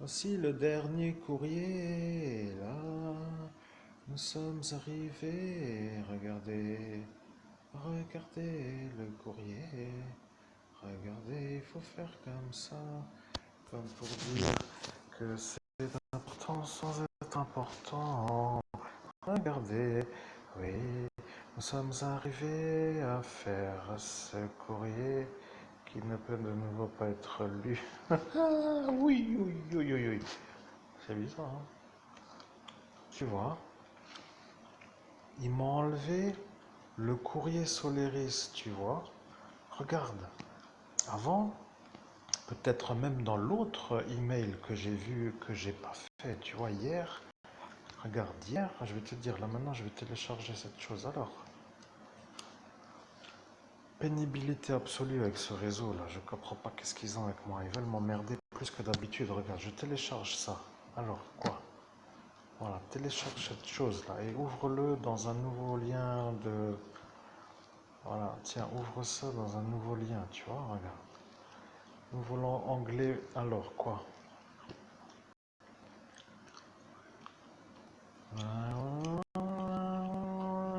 Voici le dernier courrier, et là, nous sommes arrivés. Regardez, regardez le courrier. Regardez, il faut faire comme ça, comme pour dire que c'est important sans être important. Regardez, oui, nous sommes arrivés à faire ce courrier qui ne peut de nouveau pas être lu. Ah, oui, oui, oui, oui, oui. C'est bizarre, hein. Tu vois, ils m'ont enlevé le courrier Solaris, tu vois. Regarde, avant, peut-être même dans l'autre email que j'ai vu, que j'ai pas fait, tu vois, hier. Regarde, hier, je vais te dire, là maintenant, je vais télécharger cette chose. Alors, pénibilité absolue avec ce réseau là, je comprends pas qu'est-ce qu'ils ont avec moi. Ils veulent m'emmerder plus que d'habitude. Regarde, je télécharge ça. Alors, quoi? Voilà, télécharge cette chose là et ouvre-le dans un nouveau lien de. Voilà, tiens, ouvre ça dans un nouveau lien, tu vois, regarde. Nous voulons anglais, alors quoi?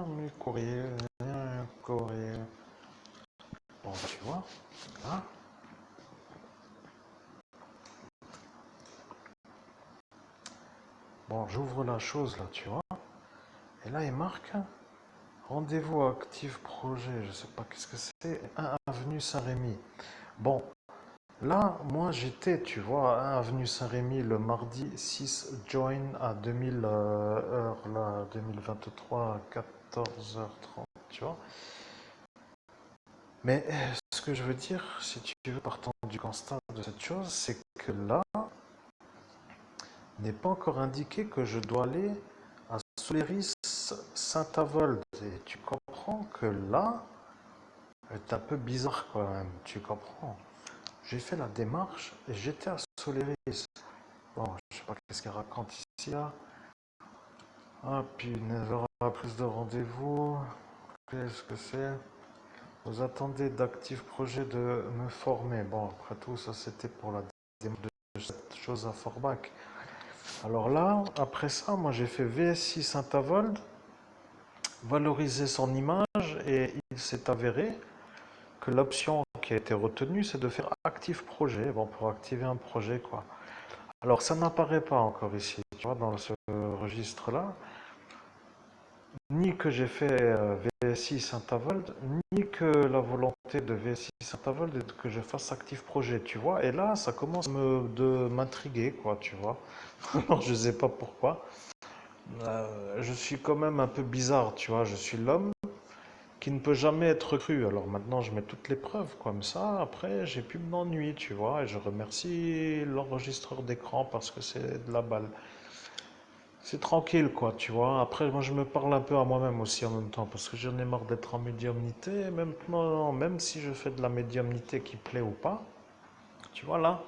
Mais courrier, courrier. Bon, tu vois, là. Bon, j'ouvre la chose là, tu vois. Et là, il marque rendez-vous actif projet. Je sais pas qu'est-ce que c'est. 1 avenue Saint-Rémy. Bon, là, moi j'étais, tu vois, à avenue Saint-Rémy le mardi 6 join à 2000 heures, là, 2023 à 14h30, tu vois. Mais ce que je veux dire, si tu veux, partant du constat de cette chose, c'est que là, n'est pas encore indiqué que je dois aller à Soleris Saint-Avold. Et tu comprends que là, c'est un peu bizarre quand même, tu comprends. J'ai fait la démarche et j'étais à Soleris. Bon, je sais pas qu'est-ce qu'elle raconte ici là. Ah, puis 9h plus de rendez-vous. Qu'est-ce que c'est? Vous attendez d'actifs projets de me former. Bon, après tout, ça c'était pour la démarche de cette chose à Forbach. Alors là, après ça, moi j'ai fait VSI Saint-Avold, valoriser son image et il s'est avéré que l'option qui a été retenue, c'est de faire actif projet. Bon, pour activer un projet, quoi. Alors ça n'apparaît pas encore ici, tu vois, dans ce registre-là, ni que j'ai fait VSI Saint-Avold, ni que la volonté de VSI Saint-Avold est que je fasse actif projet, tu vois. Et là, ça commence de m'intriguer, quoi, tu vois. Alors je sais pas pourquoi. Je suis quand même un peu bizarre, tu vois. Je suis l'homme qui ne peut jamais être cru. Alors maintenant, je mets toutes les preuves comme ça. Après, j'ai plus m'ennuyer, tu vois. Et je remercie l'enregistreur d'écran parce que c'est de la balle. C'est tranquille, quoi, tu vois. Après, moi, je me parle un peu à moi-même aussi en même temps parce que j'en ai marre d'être en médiumnité. Maintenant, même si je fais de la médiumnité qui plaît ou pas, tu vois, là,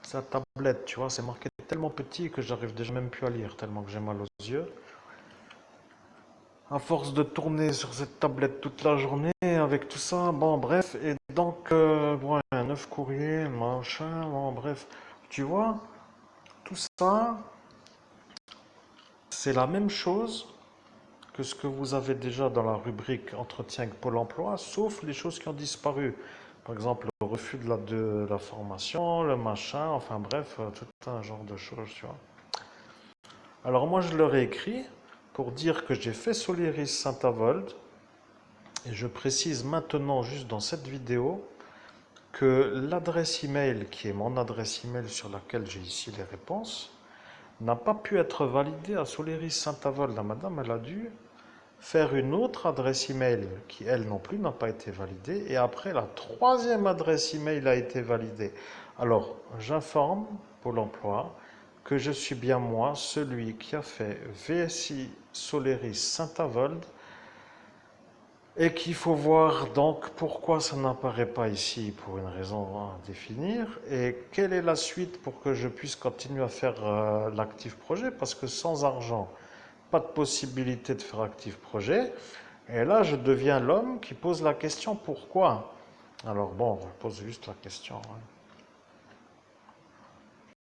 c'est la tablette, tu vois. C'est marqué tellement petit que j'arrive déjà même plus à lire tellement que j'ai mal aux yeux. À force de tourner sur cette tablette toute la journée avec tout ça, bon bref, et donc, ouais, 9 courriers, machin, bon bref, tu vois, tout ça, c'est la même chose que ce que vous avez déjà dans la rubrique entretien avec Pôle emploi, sauf les choses qui ont disparu. Par exemple, le refus de la formation, le machin, enfin bref, tout un genre de choses, tu vois. Alors moi, je leur ai écrit pour dire que j'ai fait Soliris Saint-Avold. Et je précise maintenant, juste dans cette vidéo, que l'adresse email, qui est mon adresse email sur laquelle j'ai ici les réponses, n'a pas pu être validée à Soleris Saint-Avold. La madame, elle a dû faire une autre adresse email qui, elle non plus, n'a pas été validée. Et après, la troisième adresse email a été validée. Alors, j'informe Pôle emploi que je suis bien moi, celui qui a fait VSI Soleris Saint-Avold et qu'il faut voir donc pourquoi ça n'apparaît pas ici pour une raison à définir et quelle est la suite pour que je puisse continuer à faire l'actif projet parce que sans argent, pas de possibilité de faire actif projet. Et là, je deviens l'homme qui pose la question pourquoi. Alors bon, je pose juste la question, hein.